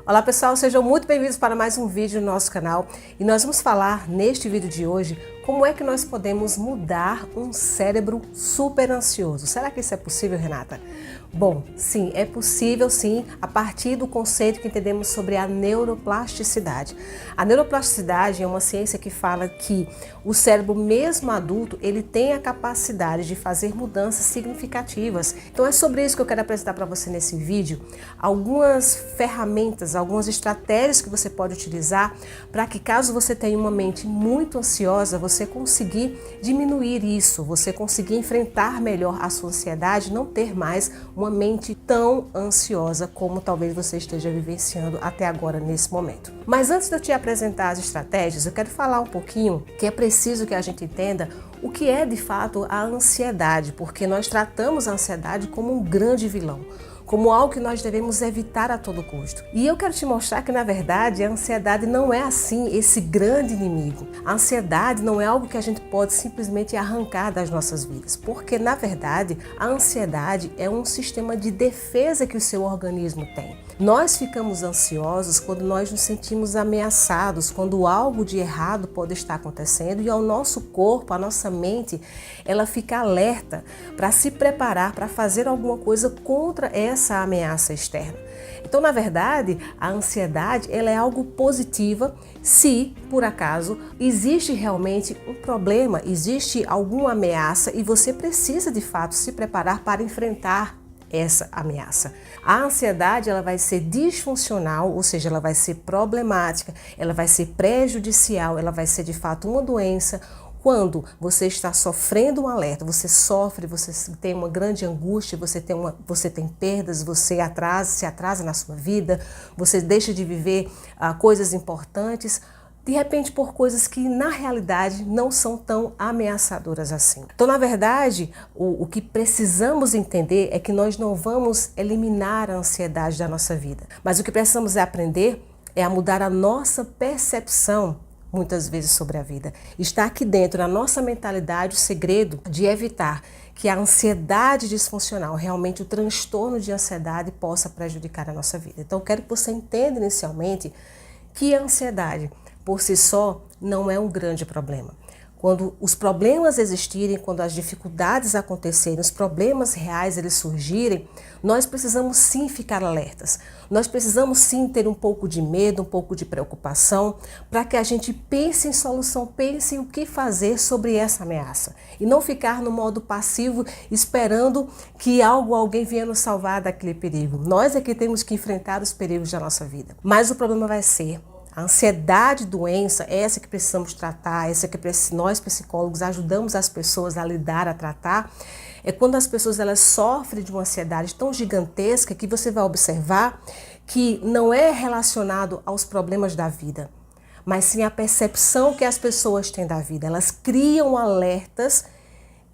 Olá pessoal, sejam muito bem-vindos para mais um vídeo no nosso canal e nós vamos falar neste vídeo de hoje como é que nós podemos mudar um cérebro super ansioso. Será que isso é possível, Renata? Bom, sim, é possível sim, a partir do conceito que entendemos sobre a neuroplasticidade. A neuroplasticidade é uma ciência que fala que o cérebro, mesmo adulto, ele tem a capacidade de fazer mudanças significativas. Então é sobre isso que eu quero apresentar para você nesse vídeo algumas ferramentas, algumas estratégias que você pode utilizar para que, caso você tenha uma mente muito ansiosa, você conseguir diminuir isso, você conseguir enfrentar melhor a sua ansiedade, não ter mais uma mente tão ansiosa como talvez você esteja vivenciando até agora nesse momento. Mas antes de eu te apresentar as estratégias, eu quero falar um pouquinho que é preciso que a gente entenda o que é de fato a ansiedade, porque nós tratamos a ansiedade como um grande vilão, como algo que nós devemos evitar a todo custo. E eu quero te mostrar que, na verdade, a ansiedade não é assim esse grande inimigo. A ansiedade não é algo que a gente pode simplesmente arrancar das nossas vidas, porque, na verdade, a ansiedade é um sistema de defesa que o seu organismo tem. Nós ficamos ansiosos quando nós nos sentimos ameaçados, quando algo de errado pode estar acontecendo e ao nosso corpo, a nossa mente, ela fica alerta para se preparar para fazer alguma coisa contra essa ameaça externa. Então, na verdade, a ansiedade ela é algo positiva se, por acaso, existe realmente um problema, existe alguma ameaça e você precisa, de fato, se preparar para enfrentar essa ameaça. A ansiedade ela vai ser disfuncional, ou seja, ela vai ser problemática, ela vai ser prejudicial, ela vai ser de fato uma doença. Quando você está sofrendo um alerta, você sofre, você tem uma grande angústia, você tem perdas, você se atrasa na sua vida, você deixa de viver coisas importantes, de repente por coisas que na realidade não são tão ameaçadoras assim. Então, na verdade, o que precisamos entender é que nós não vamos eliminar a ansiedade da nossa vida, mas o que precisamos aprender é a mudar a nossa percepção muitas vezes sobre a vida. Está aqui dentro da nossa mentalidade o segredo de evitar que a ansiedade disfuncional, realmente o transtorno de ansiedade, possa prejudicar a nossa vida. Então eu quero que você entenda inicialmente que a ansiedade por si só não é um grande problema. Quando os problemas existirem, quando as dificuldades acontecerem, os problemas reais eles surgirem, nós precisamos sim ficar alertas. Nós precisamos sim ter um pouco de medo, um pouco de preocupação, para que a gente pense em solução, pense em o que fazer sobre essa ameaça. E não ficar no modo passivo, esperando que alguém venha nos salvar daquele perigo. Nós é que temos que enfrentar os perigos da nossa vida. Mas o problema vai ser a ansiedade, doença, essa que precisamos tratar, essa que nós psicólogos ajudamos as pessoas a lidar, a tratar, é quando as pessoas elas sofrem de uma ansiedade tão gigantesca que você vai observar que não é relacionado aos problemas da vida, mas sim a percepção que as pessoas têm da vida. Elas criam alertas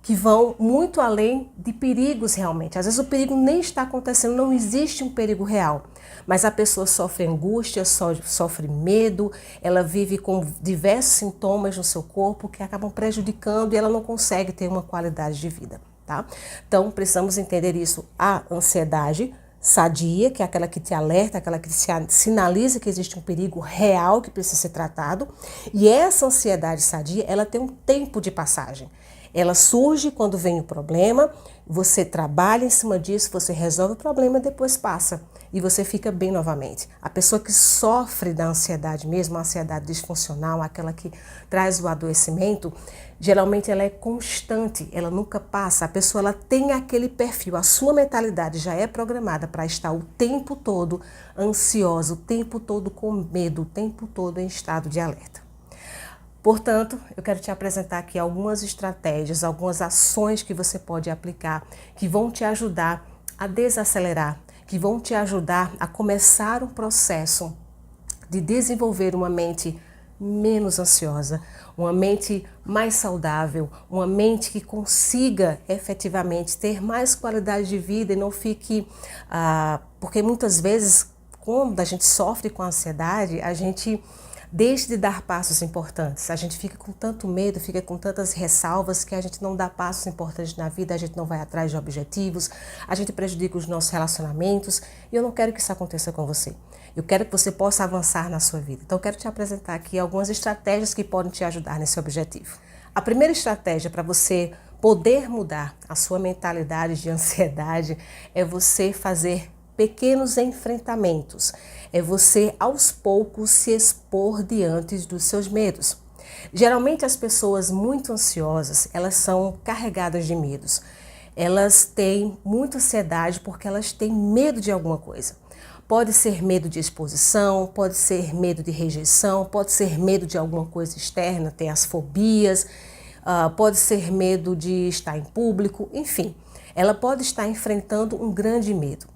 que vão muito além de perigos realmente. Às vezes o perigo nem está acontecendo, não existe um perigo real. Mas a pessoa sofre angústia, sofre medo, ela vive com diversos sintomas no seu corpo que acabam prejudicando e ela não consegue ter uma qualidade de vida, tá? Então precisamos entender isso. A ansiedade sadia, que é aquela que te alerta, aquela que sinaliza que existe um perigo real que precisa ser tratado. E essa ansiedade sadia, ela tem um tempo de passagem. Ela surge quando vem o problema, você trabalha em cima disso, você resolve o problema e depois passa. E você fica bem novamente. A pessoa que sofre da ansiedade mesmo, a ansiedade disfuncional, aquela que traz o adoecimento, geralmente ela é constante, ela nunca passa. A pessoa ela tem aquele perfil, a sua mentalidade já é programada para estar o tempo todo ansiosa, o tempo todo com medo, o tempo todo em estado de alerta. Portanto, eu quero te apresentar aqui algumas estratégias, algumas ações que você pode aplicar, que vão te ajudar a desacelerar, que vão te ajudar a começar um processo de desenvolver uma mente menos ansiosa, uma mente mais saudável, uma mente que consiga efetivamente ter mais qualidade de vida e não fique... porque muitas vezes, quando a gente sofre com a ansiedade, a gente deixa de dar passos importantes. A gente fica com tanto medo, fica com tantas ressalvas que a gente não dá passos importantes na vida, a gente não vai atrás de objetivos, a gente prejudica os nossos relacionamentos e eu não quero que isso aconteça com você. Eu quero que você possa avançar na sua vida. Então, eu quero te apresentar aqui algumas estratégias que podem te ajudar nesse objetivo. A primeira estratégia para você poder mudar a sua mentalidade de ansiedade é você fazer pequenos enfrentamentos. É você, aos poucos, se expor diante dos seus medos. Geralmente, as pessoas muito ansiosas, elas são carregadas de medos. Elas têm muita ansiedade porque elas têm medo de alguma coisa. Pode ser medo de exposição, pode ser medo de rejeição, pode ser medo de alguma coisa externa, tem as fobias, pode ser medo de estar em público, enfim. Ela pode estar enfrentando um grande medo.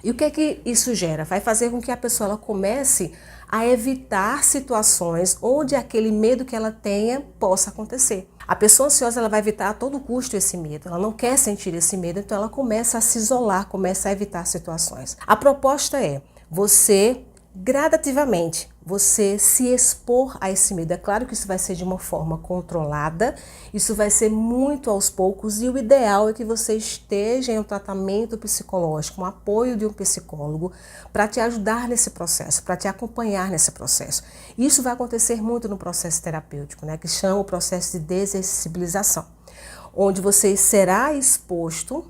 E o que é que isso gera? Vai fazer com que a pessoa ela comece a evitar situações onde aquele medo que ela tenha possa acontecer. A pessoa ansiosa ela vai evitar a todo custo esse medo, ela não quer sentir esse medo, então ela começa a se isolar, começa a evitar situações. A proposta é você gradativamente, você se expor a esse medo. É claro que isso vai ser de uma forma controlada, isso vai ser muito aos poucos e o ideal é que você esteja em um tratamento psicológico, um apoio de um psicólogo para te ajudar nesse processo, para te acompanhar nesse processo. Isso vai acontecer muito no processo terapêutico, né, que chama o processo de dessensibilização, onde você será exposto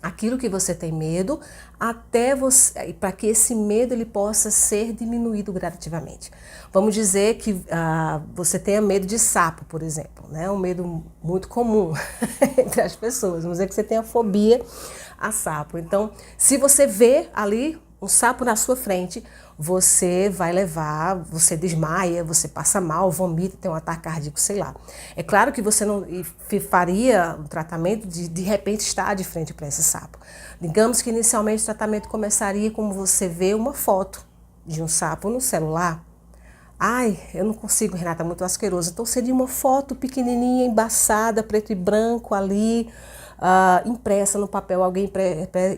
aquilo que você tem medo, até você, para que esse medo ele possa ser diminuído gradativamente. Vamos dizer que você tenha medo de sapo, por exemplo, né? Um medo muito comum entre as pessoas. Vamos dizer que você tenha fobia a sapo. Então, se você vê ali um sapo na sua frente, você vai levar, você desmaia, você passa mal, vomita, tem um ataque cardíaco, sei lá. É claro que você não faria o tratamento de repente estar de frente para esse sapo. Digamos que inicialmente o tratamento começaria como você vê uma foto de um sapo no celular. Ai, eu não consigo, Renata, muito asqueroso. Então seria uma foto pequenininha, embaçada, preto e branco ali, impressa no papel. Alguém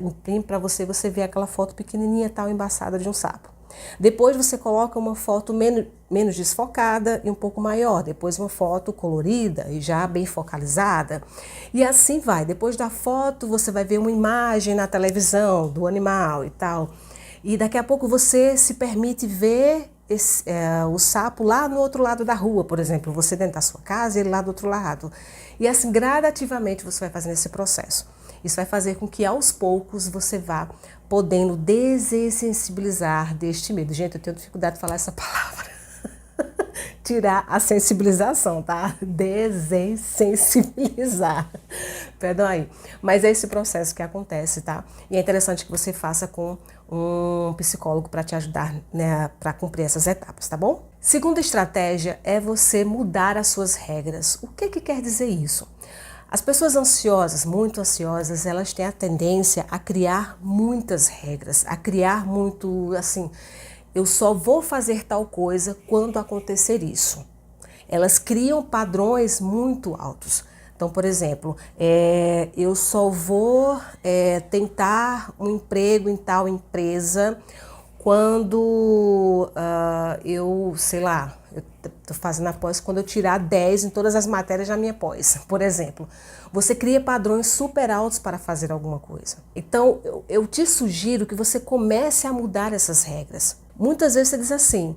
imprime para você, você vê aquela foto pequenininha, tal, embaçada de um sapo. Depois você coloca uma foto menos desfocada e um pouco maior. Depois uma foto colorida e já bem focalizada. E assim vai. Depois da foto você vai ver uma imagem na televisão do animal e tal. E daqui a pouco você se permite ver o sapo lá no outro lado da rua, por exemplo. Você dentro da sua casa e ele lá do outro lado. E assim gradativamente você vai fazendo esse processo. Isso vai fazer com que aos poucos você vá podendo dessensibilizar deste medo. Gente, eu tenho dificuldade de falar essa palavra. Tirar a sensibilização, tá? Desensensibilizar. Perdão aí. Mas é esse processo que acontece, tá? E é interessante que você faça com um psicólogo para te ajudar, né, para cumprir essas etapas, tá bom? Segunda estratégia é você mudar as suas regras. O que quer dizer isso? As pessoas ansiosas, muito ansiosas, elas têm a tendência a criar muitas regras, a criar muito, assim, eu só vou fazer tal coisa quando acontecer isso. Elas criam padrões muito altos. Então, por exemplo, eu só vou tentar um emprego em tal empresa quando eu, sei lá, eu estou fazendo a pós quando eu tirar 10 em todas as matérias da minha pós, por exemplo. Você cria padrões super altos para fazer alguma coisa. Então, eu te sugiro que você comece a mudar essas regras. Muitas vezes você diz assim,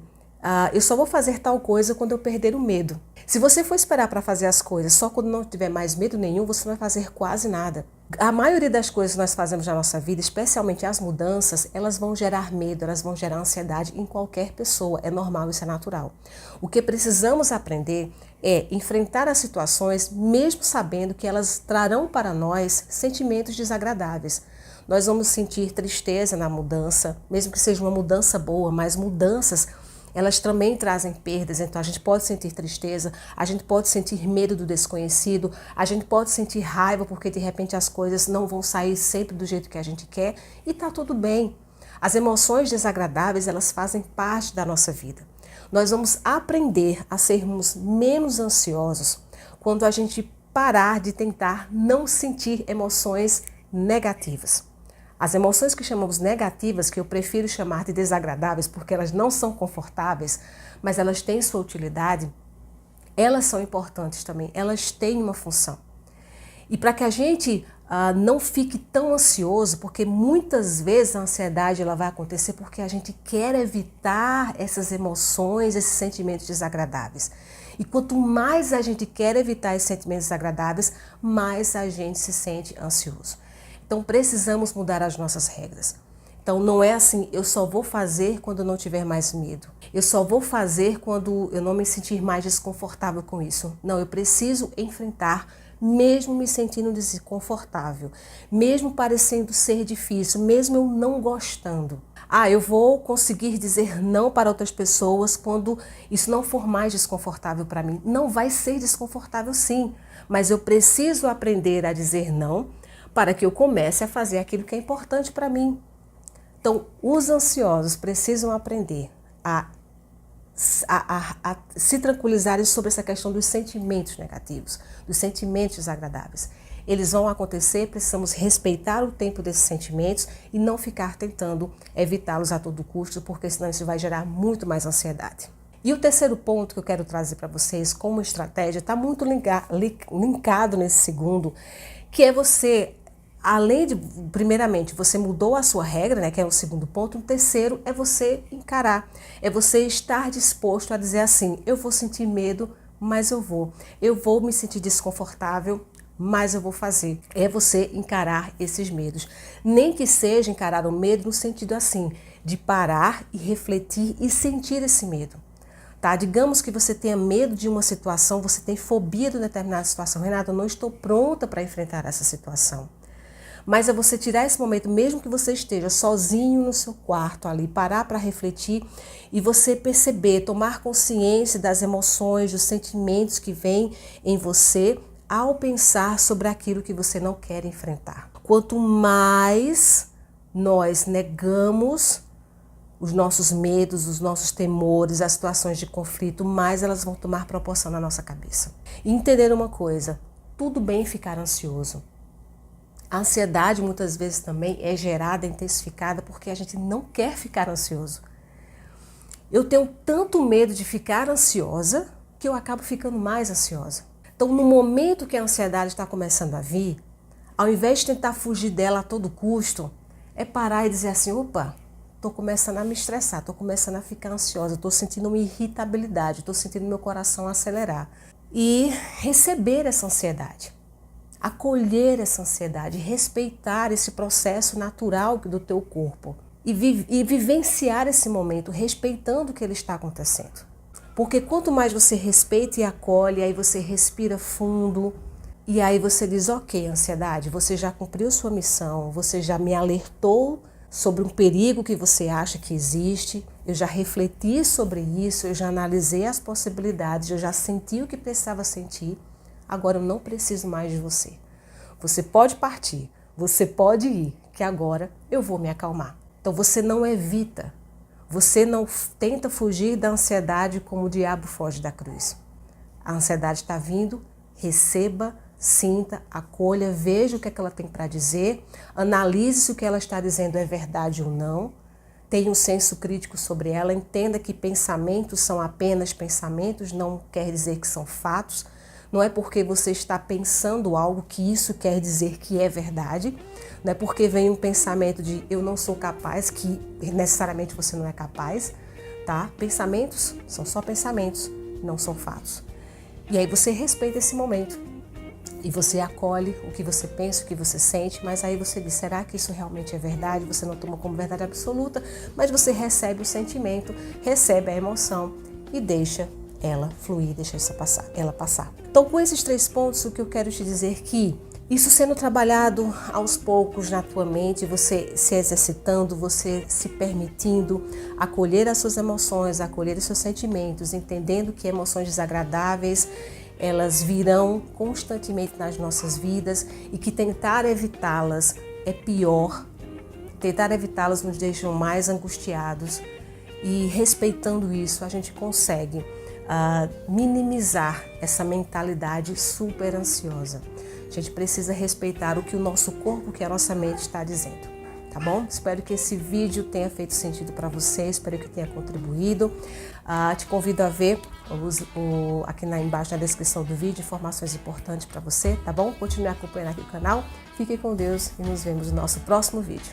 eu só vou fazer tal coisa quando eu perder o medo. Se você for esperar para fazer as coisas só quando não tiver mais medo nenhum, você não vai fazer quase nada. A maioria das coisas que nós fazemos na nossa vida, especialmente as mudanças, elas vão gerar medo, elas vão gerar ansiedade em qualquer pessoa. É normal, isso é natural. O que precisamos aprender é enfrentar as situações, mesmo sabendo que elas trarão para nós sentimentos desagradáveis. Nós vamos sentir tristeza na mudança, mesmo que seja uma mudança boa, mas mudanças elas também trazem perdas, então a gente pode sentir tristeza, a gente pode sentir medo do desconhecido, a gente pode sentir raiva porque de repente as coisas não vão sair sempre do jeito que a gente quer e tá tudo bem. As emoções desagradáveis, elas fazem parte da nossa vida. Nós vamos aprender a sermos menos ansiosos quando a gente parar de tentar não sentir emoções negativas. As emoções que chamamos negativas, que eu prefiro chamar de desagradáveis porque elas não são confortáveis, mas elas têm sua utilidade, elas são importantes também, elas têm uma função. E para que a gente não fique tão ansioso, porque muitas vezes a ansiedade ela vai acontecer porque a gente quer evitar essas emoções, esses sentimentos desagradáveis. E quanto mais a gente quer evitar esses sentimentos desagradáveis, mais a gente se sente ansioso. Então precisamos mudar as nossas regras. Então não é assim, eu só vou fazer quando eu não tiver mais medo. Eu só vou fazer quando eu não me sentir mais desconfortável com isso. Não, eu preciso enfrentar, mesmo me sentindo desconfortável, mesmo parecendo ser difícil, mesmo eu não gostando. Eu vou conseguir dizer não para outras pessoas quando isso não for mais desconfortável para mim. Não vai ser desconfortável sim, mas eu preciso aprender a dizer não para que eu comece a fazer aquilo que é importante para mim. Então, os ansiosos precisam aprender a se tranquilizarem sobre essa questão dos sentimentos negativos, dos sentimentos desagradáveis. Eles vão acontecer, precisamos respeitar o tempo desses sentimentos e não ficar tentando evitá-los a todo custo, porque senão isso vai gerar muito mais ansiedade. E o terceiro ponto que eu quero trazer para vocês como estratégia está muito linkado nesse segundo, que é você, além de, primeiramente, você mudou a sua regra, né, que é o segundo ponto. O terceiro é você encarar, é você estar disposto a dizer assim, eu vou sentir medo, mas eu vou me sentir desconfortável, mas eu vou fazer. É você encarar esses medos. Nem que seja encarar o medo no sentido assim, de parar e refletir e sentir esse medo. Tá? Digamos que você tenha medo de uma situação, você tem fobia de uma determinada situação. Renata, eu não estou pronta para enfrentar essa situação. Mas é você tirar esse momento, mesmo que você esteja sozinho no seu quarto ali, parar para refletir e você perceber, tomar consciência das emoções, dos sentimentos que vêm em você ao pensar sobre aquilo que você não quer enfrentar. Quanto mais nós negamos os nossos medos, os nossos temores, as situações de conflito, mais elas vão tomar proporção na nossa cabeça. E entender uma coisa, tudo bem ficar ansioso. A ansiedade muitas vezes também é gerada, intensificada, porque a gente não quer ficar ansioso. Eu tenho tanto medo de ficar ansiosa que eu acabo ficando mais ansiosa. Então, no momento que a ansiedade está começando a vir, ao invés de tentar fugir dela a todo custo, é parar e dizer assim, opa, estou começando a me estressar, estou começando a ficar ansiosa, estou sentindo uma irritabilidade, estou sentindo meu coração acelerar. E receber essa ansiedade. Acolher essa ansiedade, respeitar esse processo natural do teu corpo e vivenciar esse momento respeitando o que ele está acontecendo. Porque quanto mais você respeita e acolhe, aí você respira fundo e aí você diz, ok, ansiedade, você já cumpriu sua missão, você já me alertou sobre um perigo que você acha que existe, eu já refleti sobre isso, eu já analisei as possibilidades, eu já senti o que precisava sentir. Agora eu não preciso mais de você. Você pode partir, você pode ir, que agora eu vou me acalmar. Então você não evita, você não tenta fugir da ansiedade como o diabo foge da cruz. A ansiedade está vindo, receba, sinta, acolha, veja o que é que ela tem para dizer, analise se o que ela está dizendo é verdade ou não, tenha um senso crítico sobre ela, entenda que pensamentos são apenas pensamentos, não quer dizer que são fatos. Não é porque você está pensando algo que isso quer dizer que é verdade. Não é porque vem um pensamento de eu não sou capaz que necessariamente você não é capaz. Tá? Pensamentos são só pensamentos, não são fatos. E aí você respeita esse momento. E você acolhe o que você pensa, o que você sente. Mas aí você diz, será que isso realmente é verdade? Você não toma como verdade absoluta. Mas você recebe o sentimento, recebe a emoção e deixa ela fluir, deixa ela passar. Então, com esses 3 pontos, o que eu quero te dizer é que isso sendo trabalhado aos poucos na tua mente, você se exercitando, você se permitindo acolher as suas emoções, acolher os seus sentimentos, entendendo que emoções desagradáveis, elas virão constantemente nas nossas vidas e que tentar evitá-las é pior. Tentar evitá-las nos deixa mais angustiados e respeitando isso, a gente consegue minimizar essa mentalidade super ansiosa. A gente precisa respeitar o que o nosso corpo, o que a nossa mente está dizendo. tá bom? Espero que esse vídeo tenha feito sentido para você, espero que tenha contribuído. Te convido a ver aqui embaixo na descrição do vídeo informações importantes para você, tá bom? Continue acompanhando aqui o canal. Fique com Deus e nos vemos no nosso próximo vídeo.